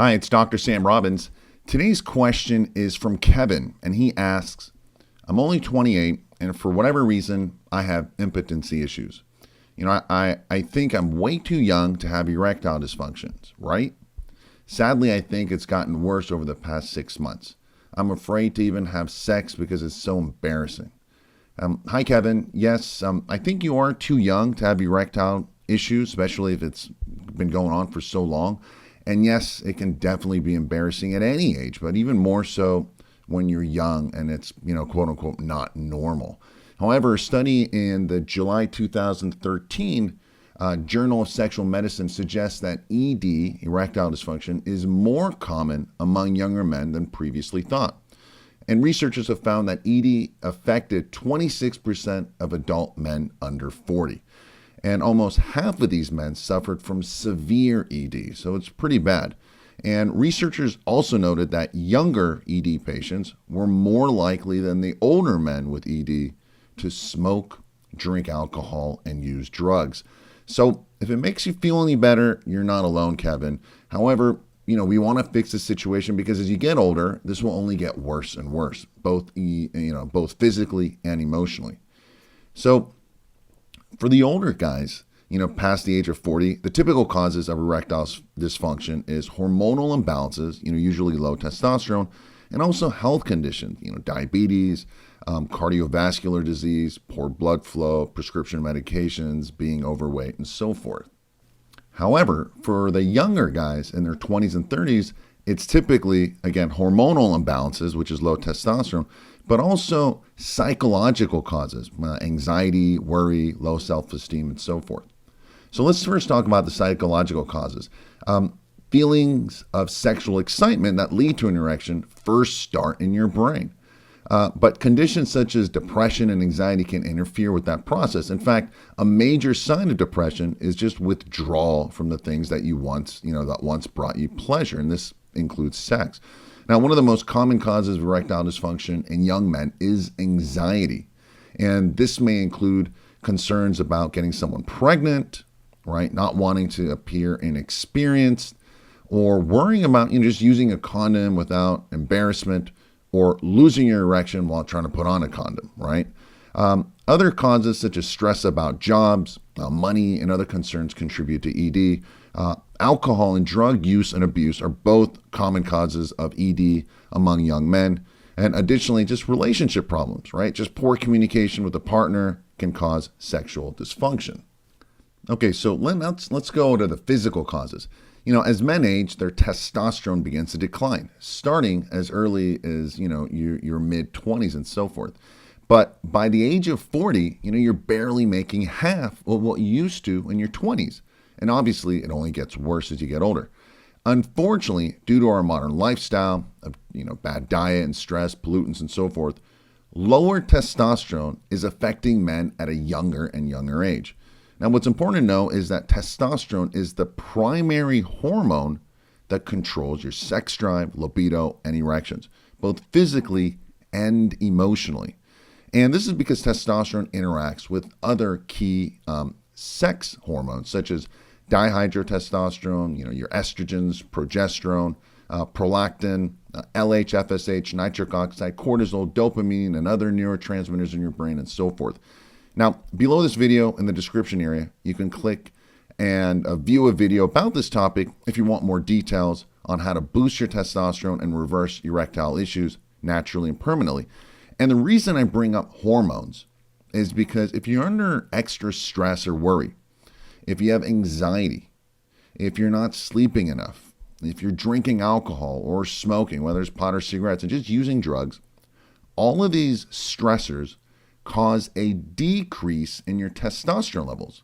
Hi, it's Dr. Sam Robbins. Today's question is from Kevin, and he asks, I'm only 28, and for whatever reason, I have impotency issues. I think I'm way too young to have erectile dysfunctions, right? Sadly, I think it's gotten worse over the past 6 months. I'm afraid to even have sex because it's so embarrassing. Hi, Kevin. Yes, I think you are too young to have erectile issues, especially if it's been going on for so long. And yes, it can definitely be embarrassing at any age, but even more so when you're young and it's, quote unquote, not normal. However, a study in the July 2013 Journal of Sexual Medicine suggests that ED, erectile dysfunction, is more common among younger men than previously thought. And researchers have found that ED affected 26% of adult men under 40. And almost half of these men suffered from severe ED, so it's pretty bad. And researchers also noted that younger ED patients were more likely than the older men with ED to smoke, drink alcohol, and use drugs. So if it makes you feel any better, you're not alone, Kevin. However, we want to fix the situation because as you get older, this will only get worse and worse, both physically and emotionally. So for the older guys, past the age of 40, the typical causes of erectile dysfunction is hormonal imbalances, usually low testosterone, and also health conditions, diabetes, cardiovascular disease, poor blood flow, prescription medications, being overweight, and so forth. However, for the younger guys in their 20s and 30s, it's typically, again, hormonal imbalances, which is low testosterone, but also psychological causes, anxiety, worry, low self-esteem, and so forth. So let's first talk about the psychological causes. Feelings of sexual excitement that lead to an erection first start in your brain. But conditions such as depression and anxiety can interfere with that process. In fact, a major sign of depression is just withdrawal from the things that that once brought you pleasure, and this includes sex. Now, one of the most common causes of erectile dysfunction in young men is anxiety. And this may include concerns about getting someone pregnant, right? Not wanting to appear inexperienced, or worrying about just using a condom without embarrassment, or losing your erection while trying to put on a condom, right? Other causes such as stress about jobs, money, and other concerns contribute to ED. Alcohol and drug use and abuse are both common causes of ED among young men. And additionally, just relationship problems, right? Just poor communication with a partner can cause sexual dysfunction. Okay, so let's go to the physical causes. As men age, their testosterone begins to decline, starting as early as, your mid-20s and so forth. But by the age of 40, you're barely making half of what you used to in your 20s. And obviously, it only gets worse as you get older. Unfortunately, due to our modern lifestyle, of bad diet and stress, pollutants and so forth, lower testosterone is affecting men at a younger and younger age. Now, what's important to know is that testosterone is the primary hormone that controls your sex drive, libido, and erections, both physically and emotionally. And this is because testosterone interacts with other key sex hormones, such as dihydrotestosterone, your estrogens, progesterone, prolactin, LH, FSH, nitric oxide, cortisol, dopamine, and other neurotransmitters in your brain, and so forth. Now, below this video in the description area, you can click and view a video about this topic if you want more details on how to boost your testosterone and reverse erectile issues naturally and permanently. And the reason I bring up hormones is because if you're under extra stress or worry, if you have anxiety, if you're not sleeping enough, if you're drinking alcohol or smoking, whether it's pot or cigarettes, and just using drugs, all of these stressors cause a decrease in your testosterone levels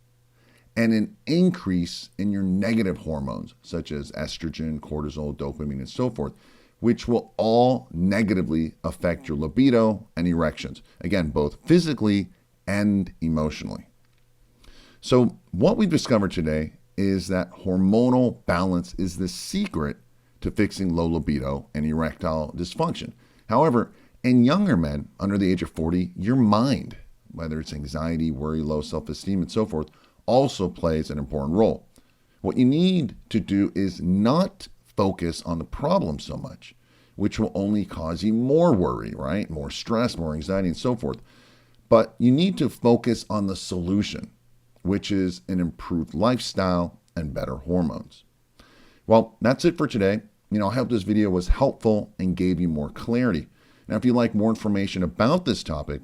and an increase in your negative hormones, such as estrogen, cortisol, dopamine, and so forth, which will all negatively affect your libido and erections, again, both physically and emotionally. So what we've discovered today is that hormonal balance is the secret to fixing low libido and erectile dysfunction. However, in younger men under the age of 40, your mind, whether it's anxiety, worry, low self-esteem, and so forth, also plays an important role. What you need to do is not focus on the problem so much, which will only cause you more worry, right? More stress, more anxiety, and so forth. But you need to focus on the solution, which is an improved lifestyle and better hormones. Well, that's it for today. I hope this video was helpful and gave you more clarity. Now, if you'd like more information about this topic,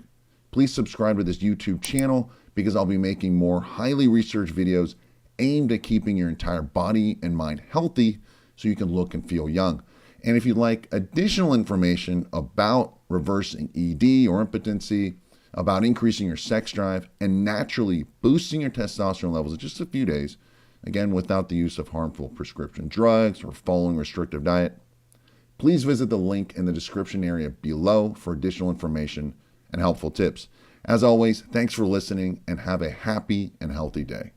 please subscribe to this YouTube channel because I'll be making more highly researched videos aimed at keeping your entire body and mind healthy so you can look and feel young. And if you'd like additional information about reversing ED or impotency, about increasing your sex drive, and naturally boosting your testosterone levels in just a few days, again, without the use of harmful prescription drugs or following a restrictive diet, please visit the link in the description area below for additional information and helpful tips. As always, thanks for listening and have a happy and healthy day.